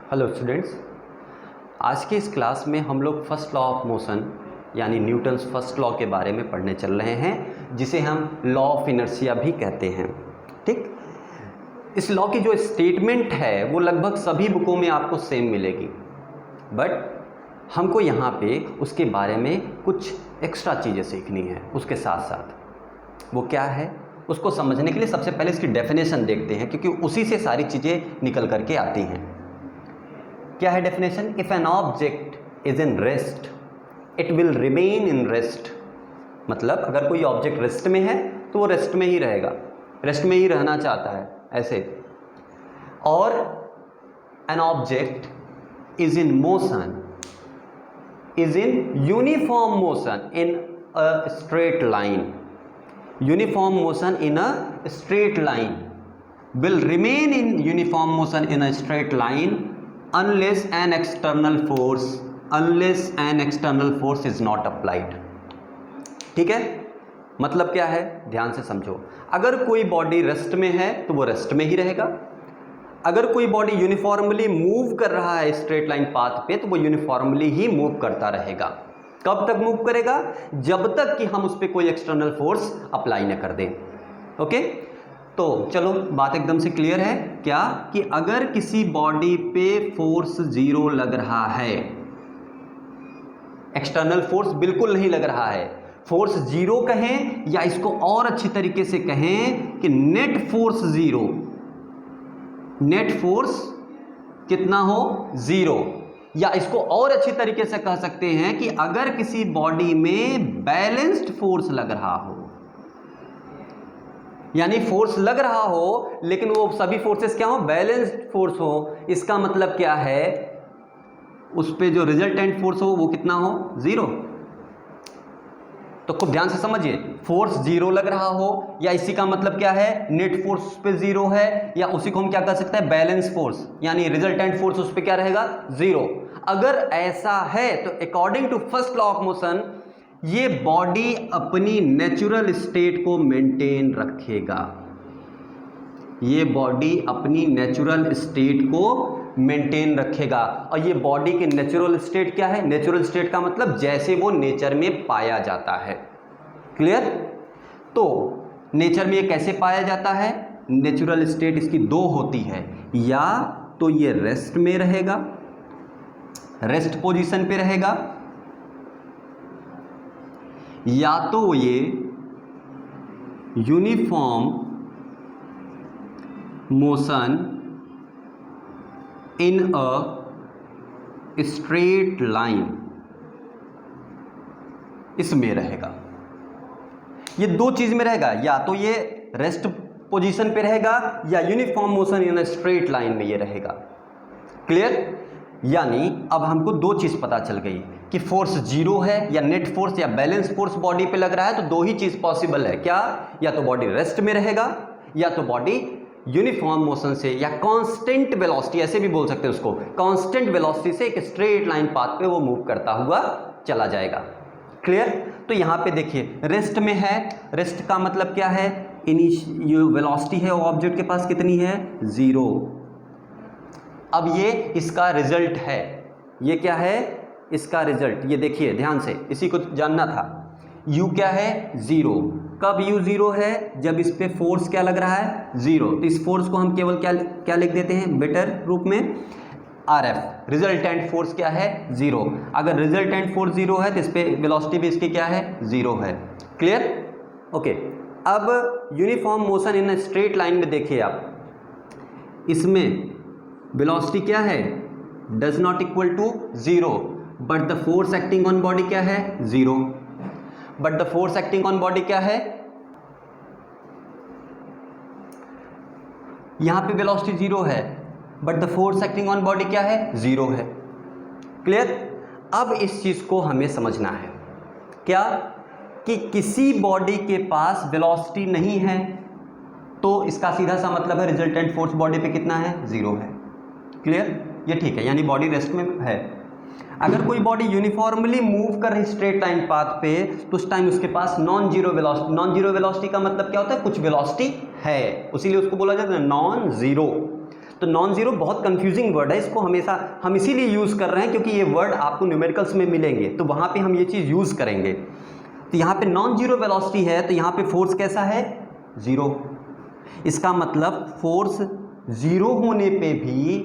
Hello students, आज की इस क्लास में हम लोग फर्स्ट लॉ ऑफ मोशन यानी न्यूटन्स फर्स्ट लॉ के बारे में पढ़ने चल रहे हैं, जिसे हम लॉ ऑफ इनर्शिया भी कहते हैं। ठीक, इस लॉ की जो स्टेटमेंट है वो लगभग सभी बुकों में आपको सेम मिलेगी, बट हमको यहाँ पे उसके बारे में कुछ एक्स्ट्रा चीज़ें सीखनी है। उसके साथ साथ वो क्या है उसको समझने के लिए सबसे पहले इसकी डेफिनेशन देखते हैं, क्योंकि उसी से सारी चीज़ें निकल करके आती हैं। क्या है definition? If an object is in rest it will remain in rest. मतलब अगर कोई ऑब्जेक्ट रेस्ट में है तो वो रेस्ट में ही रहेगा, रेस्ट में ही रहना चाहता है ऐसे। और an object is in motion, is in uniform motion in a straight line, uniform motion in a straight line, will remain in uniform motion in a straight line unless an external force is not applied। ठीक है, मतलब क्या है ध्यान से समझो। अगर कोई बॉडी रेस्ट में है तो वो रेस्ट में ही रहेगा। अगर कोई बॉडी यूनिफॉर्मली मूव कर रहा है स्ट्रेट लाइन पाथ पे तो वो यूनिफॉर्मली ही मूव करता रहेगा। कब तक मूव करेगा? जब तक कि हम उस पर कोई एक्सटर्नल फोर्स अप्लाई न कर दें। ओके, तो चलो बात एकदम से क्लियर है क्या कि अगर किसी बॉडी पे फोर्स जीरो लग रहा है, एक्सटर्नल फोर्स बिल्कुल नहीं लग रहा है, फोर्स जीरो कहें या इसको और अच्छी तरीके से कहें कि net force zero, net force कितना हो? जीरो। या इसको और अच्छी तरीके से कह सकते हैं कि अगर किसी बॉडी में बैलेंस्ड फोर्स लग रहा हो, यानी फोर्स लग रहा हो लेकिन वो सभी फोर्सेस क्या हो? बैलेंस्ड फोर्स हो। इसका मतलब क्या है? उस पे जो रिजल्टेंट फोर्स हो वो कितना हो? जीरो। तो खूब ध्यान से समझिए, फोर्स जीरो लग रहा हो या इसी का मतलब क्या है? नेट फोर्स उस पे जीरो है, या उसी को हम क्या कर सकते हैं? बैलेंस फोर्स, यानी रिजल्टेंट फोर्स उस पे क्या रहेगा? जीरो। अगर ऐसा है तो according to first law of motion ये बॉडी अपनी नेचुरल स्टेट को मेंटेन रखेगा, ये बॉडी अपनी नेचुरल स्टेट को मेंटेन रखेगा। और ये बॉडी की नेचुरल स्टेट क्या है? नेचुरल स्टेट का मतलब जैसे वो नेचर में पाया जाता है। क्लियर? तो नेचर में ये कैसे पाया जाता है? नेचुरल स्टेट इसकी दो होती है, या तो ये रेस्ट में रहेगा, रेस्ट पोजीशन पे रहेगा, या तो ये uniform motion in a straight line इसमें रहेगा। ये दो चीज में रहेगा, या तो ये रेस्ट पोजीशन पे रहेगा या uniform motion in a straight line में ये रहेगा। क्लियर? यानी अब हमको दो चीज पता चल गई कि फोर्स जीरो है या नेट फोर्स या बैलेंस फोर्स बॉडी पे लग रहा है, तो दो ही चीज पॉसिबल है। क्या? या तो बॉडी रेस्ट में रहेगा या तो बॉडी यूनिफॉर्म मोशन से या कांस्टेंट वेलोसिटी, ऐसे भी बोल सकते हैं उसको, कांस्टेंट वेलोसिटी से एक स्ट्रेट लाइन पाथ पे वो मूव करता हुआ चला जाएगा। क्लियर? तो यहां पे देखिए रेस्ट में है, रेस्ट का मतलब क्या है? ये वेलोसिटी है वो ऑब्जेक्ट के पास कितनी है? जीरो। अब ये इसका रिजल्ट है, ये क्या है? इसका रिजल्ट। ये देखिए ध्यान से, इसी को जानना था। U क्या है? जीरो। कब U जीरो है? जब इस पे फोर्स क्या लग रहा है? जीरो। तो इस फोर्स को हम केवल क्या लिख देते हैं बेटर रूप में? RF। रिजल्टेंट फोर्स क्या है? जीरो। अगर रिजल्टेंट फोर्स जीरो है तो इस पे वेलोसिटी भी इसकी क्या है? जीरो है। क्लियर? ओके, अब uniform motion in straight line में देखिए आप, इसमें वेलोसिटी क्या है? Does not equal to zero, but the force acting on body क्या है? Zero. But the force acting on body क्या है? यहां पे वेलोसिटी जीरो है, but the force acting on body क्या है? जीरो है। क्लियर? अब इस चीज को हमें समझना है क्या कि किसी बॉडी के पास वेलोसिटी नहीं है तो इसका सीधा सा मतलब है रिजल्टेंट फोर्स बॉडी पे कितना है? जीरो है। क्लियर? ये ठीक है, यानी बॉडी रेस्ट में है। अगर कोई बॉडी यूनिफॉर्मली मूव कर रही स्ट्रेट लाइन पाथ पे तो उस टाइम उसके पास non zero velocity. Non zero velocity का मतलब क्या होता है? कुछ वेलोसिटी है, उसीलिए उसको बोला जाता है नॉन जीरो। तो नॉन जीरो बहुत कंफ्यूजिंग वर्ड है, इसको हमेशा हम इसीलिए यूज़ कर रहे हैं क्योंकि ये वर्ड आपको न्यूमेरिकल्स में मिलेंगे, तो वहाँ पे हम ये चीज़ यूज़ करेंगे। तो यहाँ पे नॉन जीरो वेलोसिटी है, तो यहाँ पे फोर्स कैसा है? जीरो। इसका मतलब फोर्स जीरो होने पे भी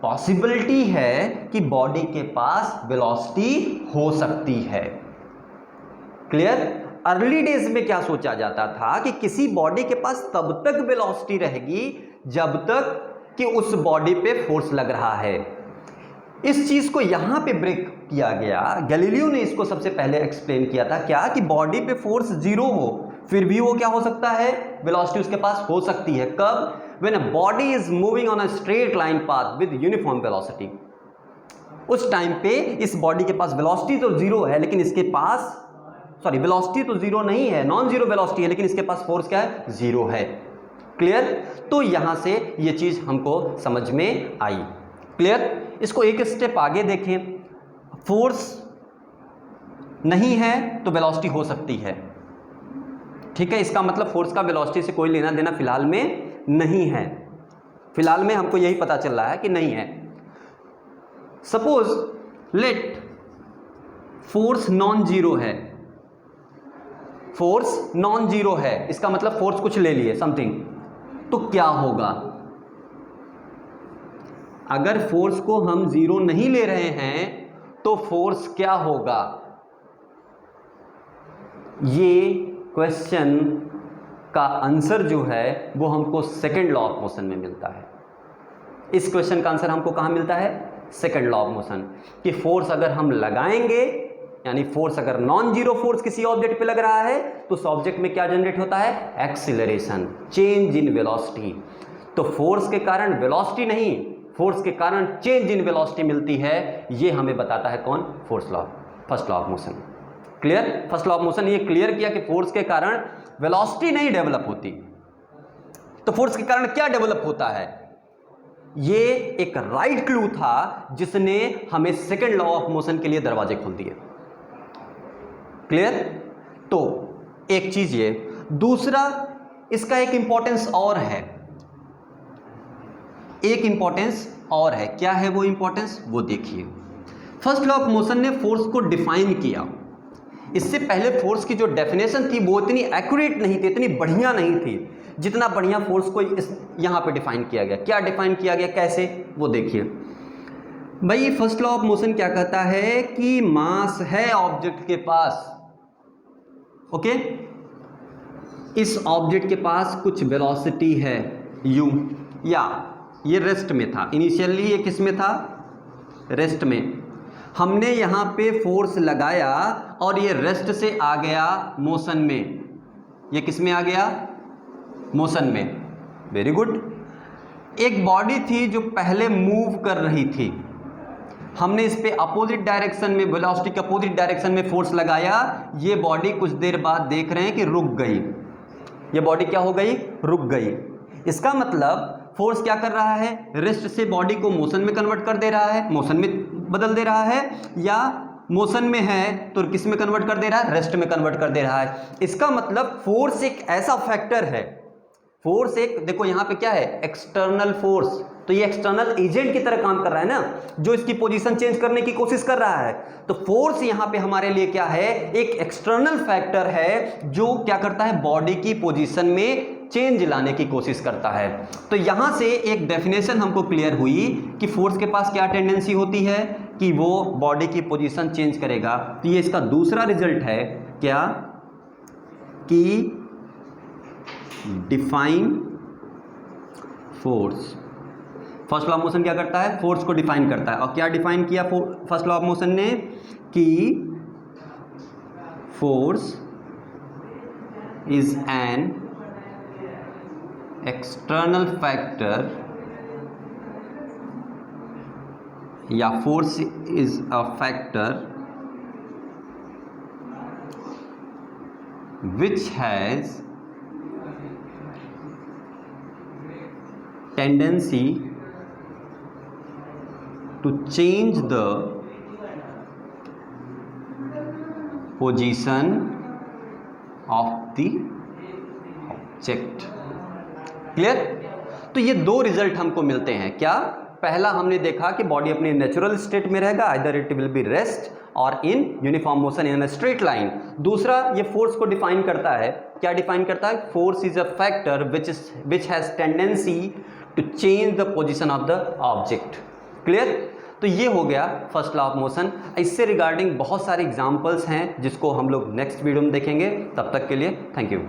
पॉसिबिलिटी है कि बॉडी के पास वेलोसिटी हो सकती है। क्लियर? अर्ली डेज में क्या सोचा जाता था कि किसी बॉडी के पास तब तक वेलोसिटी रहेगी जब तक कि उस बॉडी पे फोर्स लग रहा है। इस चीज को यहां पे ब्रेक किया गया, गैलीलियो ने इसको सबसे पहले एक्सप्लेन किया था, क्या कि बॉडी पे फोर्स जीरो हो फिर भी वो क्या हो सकता है? वेलोसिटी उसके पास हो सकती है। कब? When a body is moving on a straight line path with uniform velocity. उस टाइम पे इस बॉडी के पास वेलोसिटी तो जीरो है, लेकिन इसके पास वेलोसिटी तो जीरो नहीं है, नॉन जीरो वेलोसिटी है, लेकिन इसके पास फोर्स क्या है? जीरो है। क्लियर? तो यहां से ये चीज हमको समझ में आई। क्लियर? इसको एक स्टेप आगे देखें, फोर्स नहीं है तो वेलोसिटी हो सकती है। ठीक है, इसका मतलब फोर्स का वेलोसिटी से कोई लेना देना फिलहाल में नहीं है। फिलहाल में हमको यही पता चल रहा है कि नहीं है। Suppose let force non zero है, फोर्स नॉन जीरो है, इसका मतलब फोर्स कुछ ले लिए समथिंग, तो क्या होगा? अगर फोर्स को हम जीरो नहीं ले रहे हैं तो फोर्स क्या होगा? ये क्वेश्चन का आंसर जो है वो हमको सेकंड लॉ ऑफ मोशन में मिलता है। इस क्वेश्चन का आंसर हमको कहां मिलता है? सेकंड लॉ ऑफ मोशन, कि फोर्स अगर हम लगाएंगे, यानी फोर्स अगर नॉन जीरो फोर्स किसी ऑब्जेक्ट पे लग रहा है तो उस ऑब्जेक्ट में क्या जनरेट होता है? Acceleration, change in velocity. तो फोर्स के कारण वेलोसिटी नहीं, फोर्स के कारण चेंज इन वेलोसिटी मिलती है। ये हमें बताता है कौन? Force law, first law of motion. Clear? First law of motion ये क्लियर किया कि फोर्स के कारण वेलोसिटी नहीं डेवलप होती। तो फोर्स के कारण क्या डेवलप होता है? ये एक राइट क्लू था जिसने हमें सेकंड लॉ ऑफ मोशन के लिए दरवाजे खोल दिए। क्लियर? तो एक चीज ये, दूसरा इसका एक इंपॉर्टेंस और है, एक इंपॉर्टेंस और है। क्या है वो इंपॉर्टेंस? वो देखिए, फर्स्ट लॉ ऑफ मोशन ने फोर्स को डिफाइन किया। इससे पहले फोर्स की जो डेफिनेशन थी वो इतनी एक्यूरेट नहीं थी, इतनी बढ़िया नहीं थी जितना बढ़िया फोर्स को यहां पे डिफाइन किया गया। क्या डिफाइन किया गया, कैसे? वो देखिए भाई। फर्स्ट लॉ ऑफ मोशन क्या कहता है कि मास है ऑब्जेक्ट के पास, ओके, इस ऑब्जेक्ट के पास कुछ वेलोसिटी है u, या ये रेस्ट में था, इनिशियली ये किस में था? रेस्ट में। हमने यहाँ पे फोर्स लगाया और ये रेस्ट से आ गया मोशन में। ये किस में आ गया? मोशन में। Very good. एक बॉडी थी जो पहले मूव कर रही थी, हमने इस पे अपोजिट डायरेक्शन में, वेलोसिटी के अपोजिट डायरेक्शन में फोर्स लगाया। ये बॉडी कुछ देर बाद देख रहे हैं कि रुक गई। ये बॉडी क्या हो गई? रुक गई। इसका मतलब फोर्स क्या कर रहा है? रेस्ट से बॉडी को मोशन में कन्वर्ट कर दे रहा है, मोशन में बदल दे रहा है, या मोशन में है तो किस में कन्वर्ट कर दे रहा है? रेस्ट में कन्वर्ट कर दे रहा है। इसका मतलब फोर्स एक ऐसा फैक्टर है, फोर्स एक, देखो यहां पे क्या है? External force. तो ये एक्सटर्नल एजेंट की तरह काम कर रहा है ना, जो इसकी पोजीशन चेंज करने की कोशिश कर रहा है। तो फोर्स यहां पे हमारे लिए क्या है? एक एक्सटर्नल फैक्टर है जो क्या करता है? बॉडी की पोजीशन में चेंज लाने की कोशिश करता है। तो यहां से एक डेफिनेशन हमको क्लियर हुई कि फोर्स के पास क्या टेंडेंसी होती है कि वो बॉडी की पोजीशन चेंज करेगा। तो ये इसका दूसरा रिजल्ट है, क्या? कि define force. First law of motion क्या करता है? फोर्स को डिफाइन करता है। और क्या डिफाइन किया फर्स्ट लॉ ऑफ मोशन ने? कि force is an external factor, या force is a factor which has tendency to change the position of the object. क्लियर? तो ये दो रिजल्ट हमको मिलते हैं। क्या? पहला हमने देखा कि बॉडी अपनी नेचुरल स्टेट में रहेगा, either it will be rest और in uniform motion in a straight line. दूसरा, ये फोर्स को डिफाइन करता है। क्या डिफाइन करता है? Force is a factor which has tendency to change the position of the object. Clear? तो ये हो गया फर्स्ट लॉ ऑफ मोशन। इससे रिगार्डिंग बहुत सारे एग्जाम्पल्स हैं जिसको हम लोग नेक्स्ट वीडियो में देखेंगे। तब तक के लिए थैंक यू।